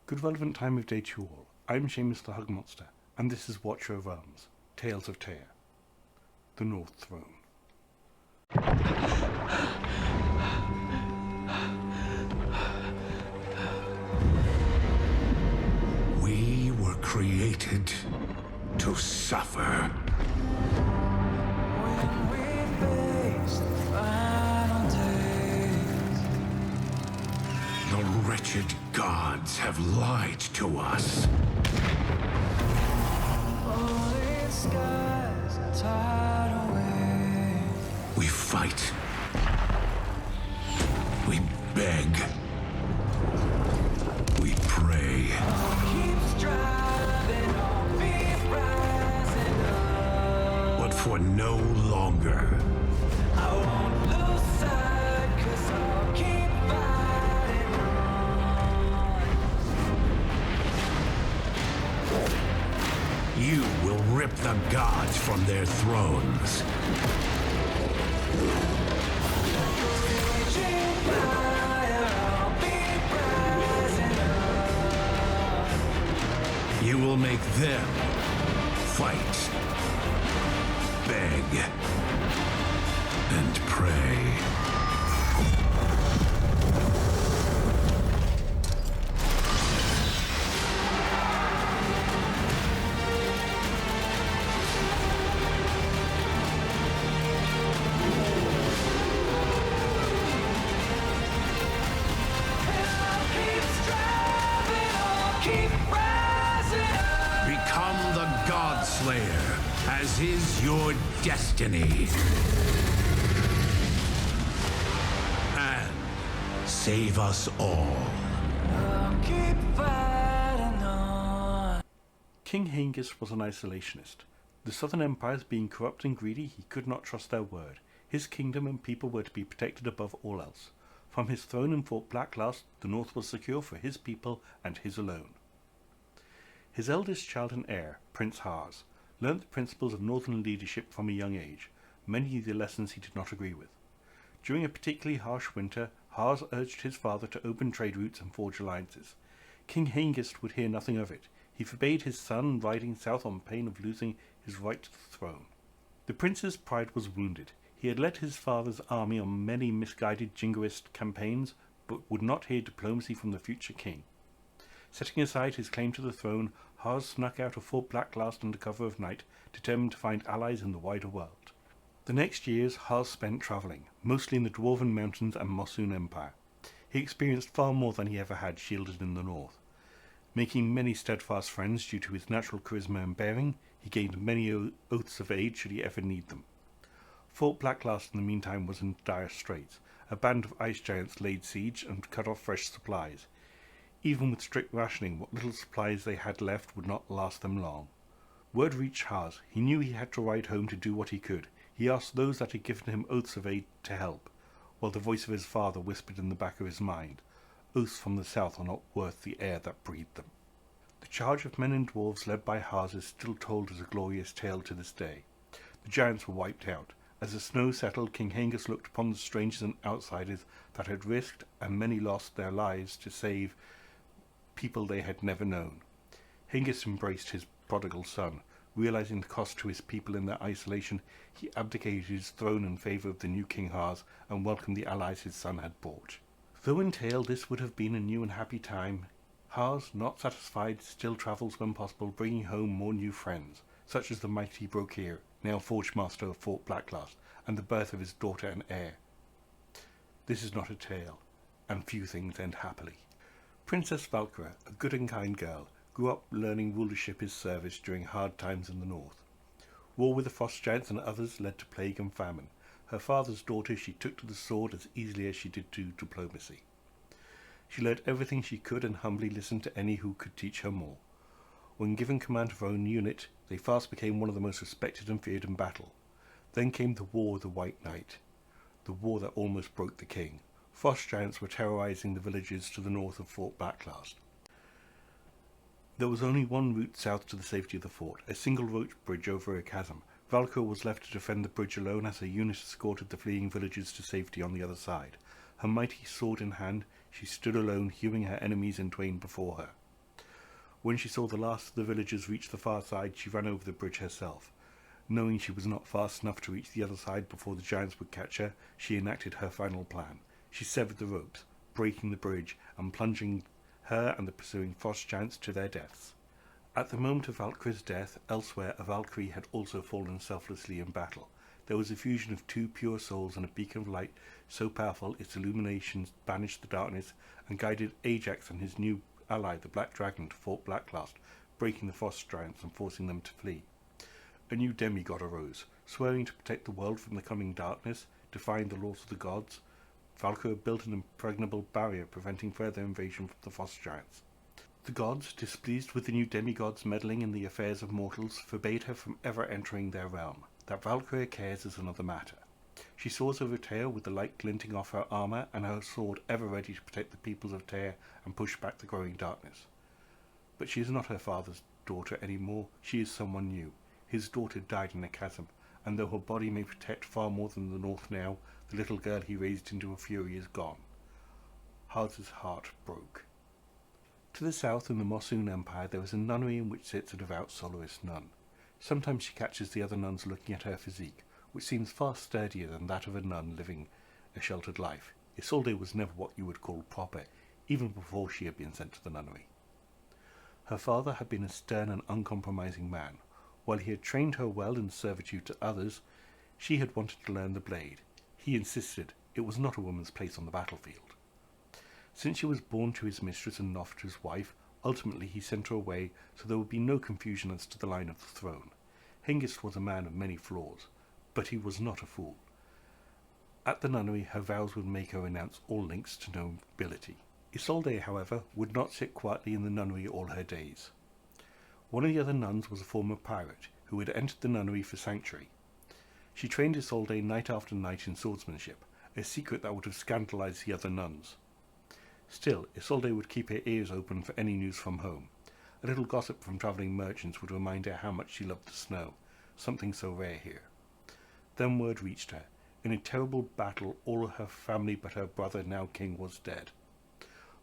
Good relevant time of day to you all. I'm Seamus the Hug Monster, and this is Watcher of Realms, Tales of Tyr, the North Throne. We were created to suffer. When we face the final days, The wretched gods have lied to us. falling skies tide away. We fight. We beg. We pray. Keep striving on, keep rising up. But for no longer. I won't lose sight, 'cause I'll keep fighting on. You will rip the gods from their thrones. Raging fire, I'll be rising up. You will make them fight, beg, and pray. I'll keep striving on, keep rising up. Become the God Slayer, as is your destiny. And save us all. I'll keep fighting on. King Hengist was an isolationist. The southern empires being corrupt and greedy, he could not trust their word. His kingdom and people were to be protected above all else. From his throne in Fort Blacklast, the north was secure for his people and his alone. His eldest child and heir, Prince Hars, learnt the principles of northern leadership from a young age, many of the lessons he did not agree with. During a particularly harsh winter, Hars urged his father to open trade routes and forge alliances. King Hengist would hear nothing of it. He forbade his son riding south on pain of losing his right to the throne. The prince's pride was wounded. He had led his father's army on many misguided jingoist campaigns, but would not hear diplomacy from the future king. Setting aside his claim to the throne, Hars snuck out of Fort Blacklast under cover of night, determined to find allies in the wider world. The next years Hars spent travelling, mostly in the Dwarven Mountains and Mossoon Empire. He experienced far more than he ever had shielded in the north. Making many steadfast friends due to his natural charisma and bearing, he gained many oaths of aid should he ever need them. Fort Blacklast in the meantime was in dire straits. A band of ice giants laid siege and cut off fresh supplies. Even with strict rationing, what little supplies they had left would not last them long. Word reached Hars. He knew he had to ride home to do what he could. He asked those that had given him oaths of aid to help, while the voice of his father whispered in the back of his mind, "Oaths from the south are not worth the air that breathed them." The charge of men and dwarves led by Hars is still told as a glorious tale to this day. The giants were wiped out. As the snow settled, King Hengist looked upon the strangers and outsiders that had risked, and many lost, their lives to save people they had never known. Hengist embraced his prodigal son. Realizing the cost to his people in their isolation, he abdicated his throne in favour of the new King Hars and welcomed the allies his son had brought. Though in tale this would have been a new and happy time, Hars, not satisfied, still travels when possible, bringing home more new friends, such as the mighty Brokir, now Forge Master of Fort Blacklast, and the birth of his daughter and heir. This is not a tale, and few things end happily. Princess Valkyra, a good and kind girl, grew up learning rulership his service during hard times in the north. War with the frost giants and others led to plague and famine. Her father's daughter she took to the sword as easily as she did to diplomacy. She learnt everything she could and humbly listened to any who could teach her more. When given command of her own unit, they fast became one of the most respected and feared in battle. Then came the War of the White Knight, the war that almost broke the king. Frost giants were terrorizing the villages to the north of Fort Blacklast. There was only one route south to the safety of the fort, a single rope bridge over a chasm. Valkyr was left to defend the bridge alone as her unit escorted the fleeing villagers to safety on the other side. Her mighty sword in hand, she stood alone, hewing her enemies in twain before her. When she saw the last of the villagers reach the far side, she ran over the bridge herself. Knowing she was not fast enough to reach the other side before the giants would catch her, she enacted her final plan. She severed the ropes, breaking the bridge and plunging her and the pursuing frost giants to their deaths. At the moment of Valkyrie's death, elsewhere a Valkyrie had also fallen selflessly in battle. There was a fusion of two pure souls and a beacon of light so powerful its illuminations banished the darkness and guided Ajax and his new ally, the Black Dragon, to Fort Blacklast, breaking the frost giants and forcing them to flee. A new demigod arose, swearing to protect the world from the coming darkness, defying the laws of the gods. Valkyrie built an impregnable barrier preventing further invasion from the frost giants. The gods, displeased with the new demigods meddling in the affairs of mortals, forbade her from ever entering their realm. That Valkyrie cares is another matter. She soars over Tyr with the light glinting off her armour and her sword ever ready to protect the peoples of Tyr and push back the growing darkness. But she is not her father's daughter anymore. She is someone new. His daughter died in a chasm, and though her body may protect far more than the North now, the little girl he raised into a fury is gone. Harz's heart broke. To the south in the Mosun Empire there is a nunnery in which sits a devout soloist nun. Sometimes she catches the other nuns looking at her physique, which seems far sturdier than that of a nun living a sheltered life. Isolde was never what you would call proper, even before she had been sent to the nunnery. Her father had been a stern and uncompromising man. While he had trained her well in servitude to others, she had wanted to learn the blade. He insisted it was not a woman's place on the battlefield. Since she was born to his mistress and not his wife, ultimately he sent her away so there would be no confusion as to the line of the throne. Hengist was a man of many flaws, but he was not a fool. At the nunnery her vows would make her renounce all links to nobility. Isolde, however, would not sit quietly in the nunnery all her days. One of the other nuns was a former pirate, who had entered the nunnery for sanctuary. She trained Isolde night after night in swordsmanship, a secret that would have scandalized the other nuns. Still, Isolde would keep her ears open for any news from home. A little gossip from travelling merchants would remind her how much she loved the snow, something so rare here. Then word reached her. In a terrible battle, all her family but her brother, now king, was dead.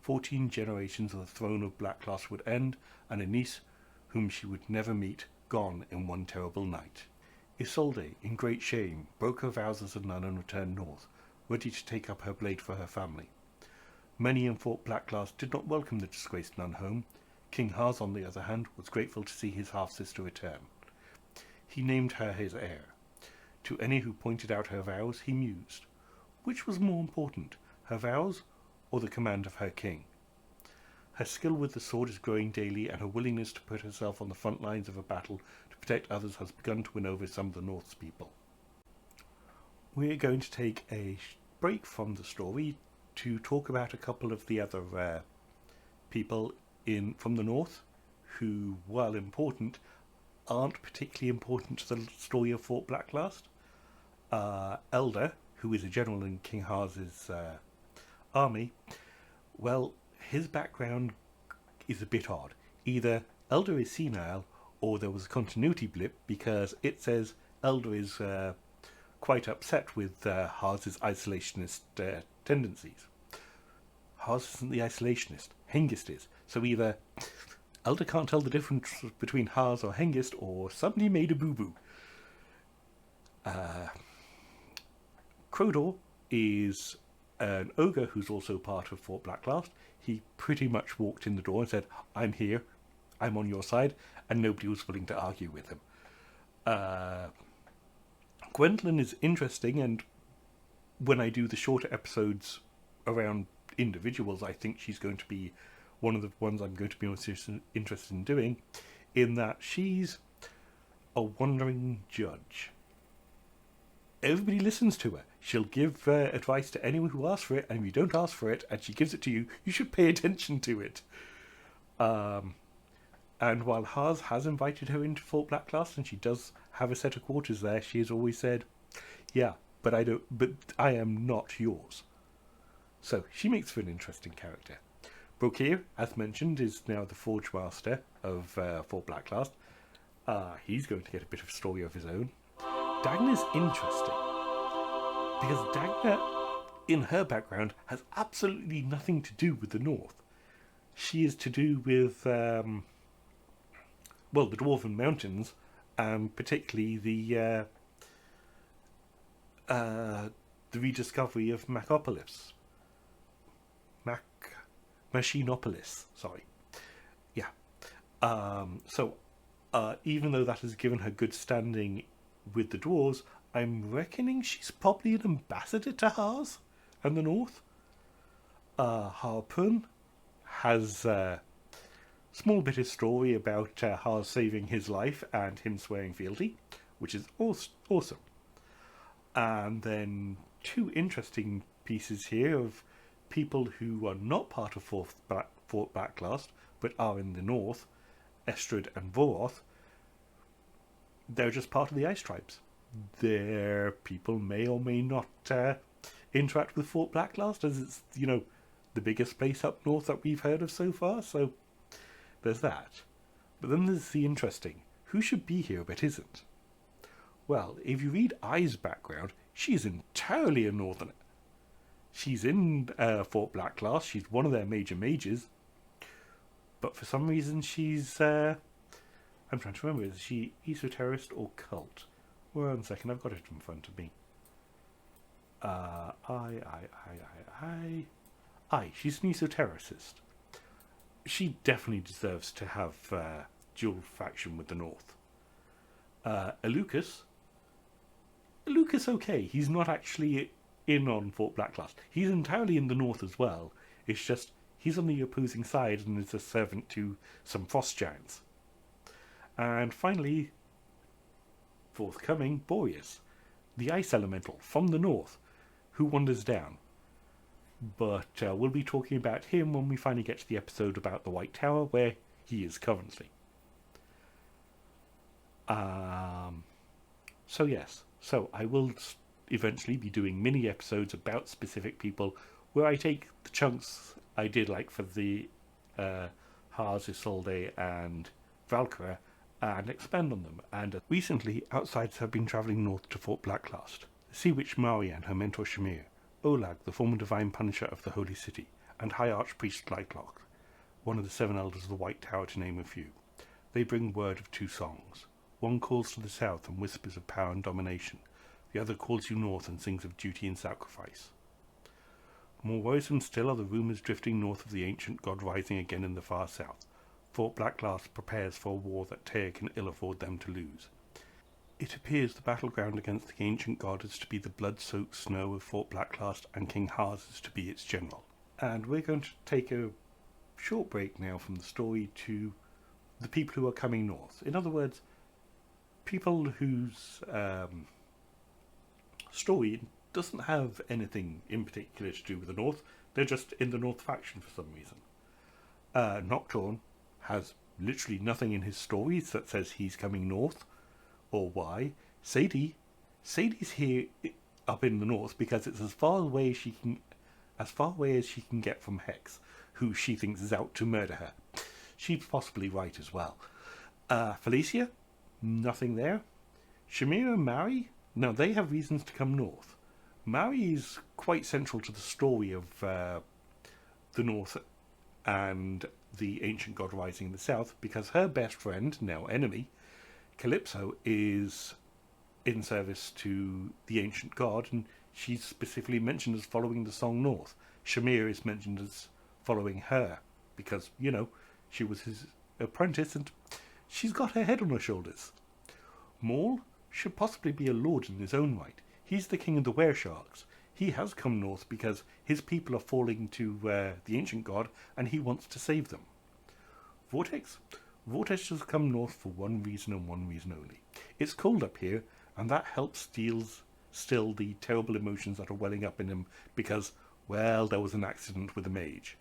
14 generations of the throne of Blacklass would end, and a niece, whom she would never meet, gone in one terrible night. Isolde, in great shame, broke her vows as a nun and returned north, ready to take up her blade for her family. Many in Fort Blacklass did not welcome the disgraced nun home. King Harz, on the other hand, was grateful to see his half-sister return. He named her his heir. To any who pointed out her vows, he mused. Which was more important, her vows or the command of her king? Her skill with the sword is growing daily, and her willingness to put herself on the front lines of a battle to protect others has begun to win over some of the North's people. We're going to take a break from the story to talk about a couple of the other people from the North who, while important, aren't particularly important to the story of Fort Blacklast. Elder, who is a general in King Harz's army, well, his background is a bit odd. Either Elder is senile, or there was a continuity blip, because it says Elder is quite upset with Harz's isolationist tendencies. Harz isn't the isolationist, Hengist is. So either Elder can't tell the difference between Harz or Hengist, or somebody made a boo-boo. Crodor is an ogre who's also part of Fort Blacklast. He pretty much walked in the door and said, "I'm here, I'm on your side," and nobody was willing to argue with him. Gwendolyn is interesting, and when I do the shorter episodes around individuals, I think she's going to be one of the ones I'm going to be most interested in doing, in that she's a wandering judge. Everybody listens to her. She'll give advice to anyone who asks for it, and if you don't ask for it, and she gives it to you, you should pay attention to it. And while Harz has invited her into Fort Blacklast, and she does have a set of quarters there, she has always said, "Yeah, but I am not yours." So she makes for an interesting character. Brokir, as mentioned, is now the Forge Master of Fort Blacklast. He's going to get a bit of a story of his own. Dagna's interesting, because Dagna, in her background, has absolutely nothing to do with the North. She is to do with well, the Dwarven Mountains, and particularly the rediscovery of Machinopolis. Sorry. Yeah. Even though that has given her good standing with the dwarves, I'm reckoning she's probably an ambassador to Haas and the North. Harpoon has a small bit of story about Haas saving his life and him swearing fealty, which is awesome. And then two interesting pieces here of people who are not part of Fort Backlast, but are in the north, Estrid and Voroth. They're just part of the Ice Tribes. Their people may or may not interact with Fort Backlast, as it's, the biggest place up north that we've heard of so far, so there's that. But then there's the interesting, who should be here but isn't? Well, if you read Ai's background, she's entirely a northerner. She's in Fort Backlast, she's one of their major mages, but for some reason she's, I'm trying to remember, is she esoterist or cult? 1 second, I've got it in front of me. She's an esotericist. She definitely deserves to have dual faction with the North. Lucas, okay, he's not actually in on Fort Backlast. He's entirely in the North as well. It's just he's on the opposing side and is a servant to some frost giants. And finally, forthcoming, Boreas, the ice elemental from the North, who wanders down. But we'll be talking about him when we finally get to the episode about the White Tower, where he is currently. So I will eventually be doing mini episodes about specific people, where I take the chunks I did, like for the Haas, Isolde and Valkyra, and expand on them. And recently, outsiders have been travelling north to Fort Backlast. The Sea Witch Mari and her mentor Shamir, Olag, the former divine punisher of the Holy City, and High Archpriest Lightlock, one of the 7 elders of the White Tower, to name a few. They bring word of 2 songs. One calls to the south and whispers of power and domination. The other calls you north and sings of duty and sacrifice. More worrisome still are the rumours drifting north of the ancient god rising again in the far south. Fort Backlast prepares for a war that Tear can ill afford them to lose. It appears the battleground against the ancient god is to be the blood-soaked snow of Fort Backlast, and King Haas is to be its general. And we're going to take a short break now from the story to the people who are coming north. In other words, people whose story doesn't have anything in particular to do with the north. They're just in the north faction for some reason. Nocturne has literally nothing in his stories that says he's coming north or why. Sadie's here up in the north because it's as far away as she can get from Hex, who she thinks is out to murder her. She's possibly right as well. Felicia, nothing there. Shamir and Mari, now they have reasons to come north. Mari is quite central to the story of the north and the ancient god rising in the south, because her best friend, now enemy, Calypso, is in service to the ancient god, and she's specifically mentioned as following the song North. Shamir is mentioned as following her because, she was his apprentice and she's got her head on her shoulders. Maul should possibly be a lord in his own right. He's the king of the Weresharks. He has come north because his people are falling to the ancient god and he wants to save them. Vortex has come north for one reason and one reason only. It's cold up here, and that helps still the terrible emotions that are welling up in him because, well, there was an accident with a mage.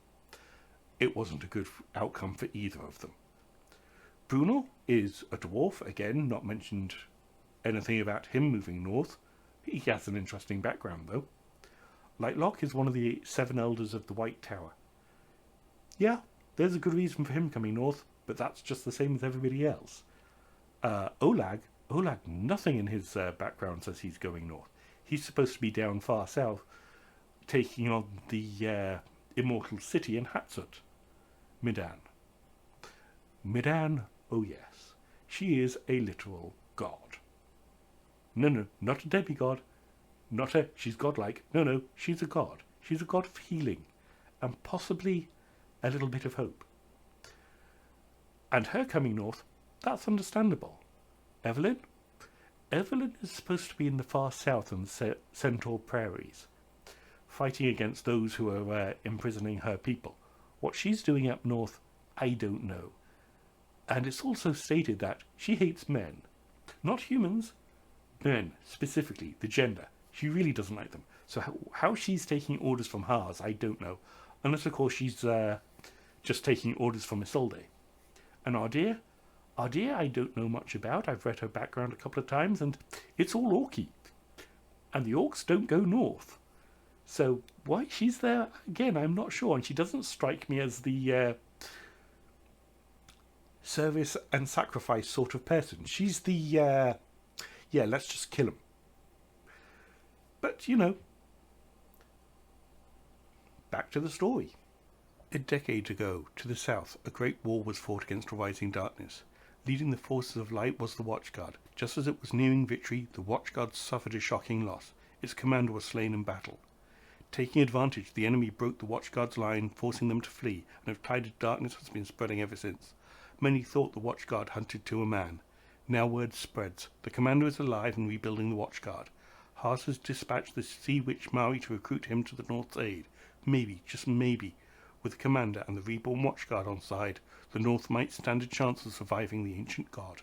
It wasn't a good outcome for either of them. Bruno is a dwarf, again, not mentioned anything about him moving north. He has an interesting background, though. Lightlock is one of the 7 elders of the White Tower. Yeah, there's a good reason for him coming north, but that's just the same as everybody else. Olag, nothing in his background says he's going north. He's supposed to be down far south, taking on the immortal city in Hatsut. Midan, oh yes. She is a literal god. No, not a demigod. Not a, she's godlike. No, she's a god. She's a god of healing and possibly a little bit of hope. And her coming north, that's understandable. Evelyn? Evelyn is supposed to be in the far south on the Centaur prairies, fighting against those who are imprisoning her people. What she's doing up north, I don't know. And it's also stated that she hates men. Not humans, men, specifically, the gender. She really doesn't like them. So how she's taking orders from Haas, I don't know. Unless, of course, she's just taking orders from Isolde. And Ardea, I don't know much about. I've read her background a couple of times, and it's all Orky. And the Orcs don't go north. So why she's there, again, I'm not sure. And she doesn't strike me as the service and sacrifice sort of person. She's the, yeah, let's just kill him. But, you know, back to the story. A decade ago, to the south, a great war was fought against a rising darkness. Leading the forces of light was the Watchguard. Just as it was nearing victory, the Watchguard suffered a shocking loss. Its commander was slain in battle. Taking advantage, the enemy broke the Watchguard's line, forcing them to flee, and a tide of darkness has been spreading ever since. Many thought the Watchguard hunted to a man. Now word spreads. The commander is alive and rebuilding the Watchguard. Haas has dispatched the Sea Witch Maui to recruit him to the North's aid. Maybe, just maybe, with the commander and the reborn Watchguard on side, the North might stand a chance of surviving the ancient god.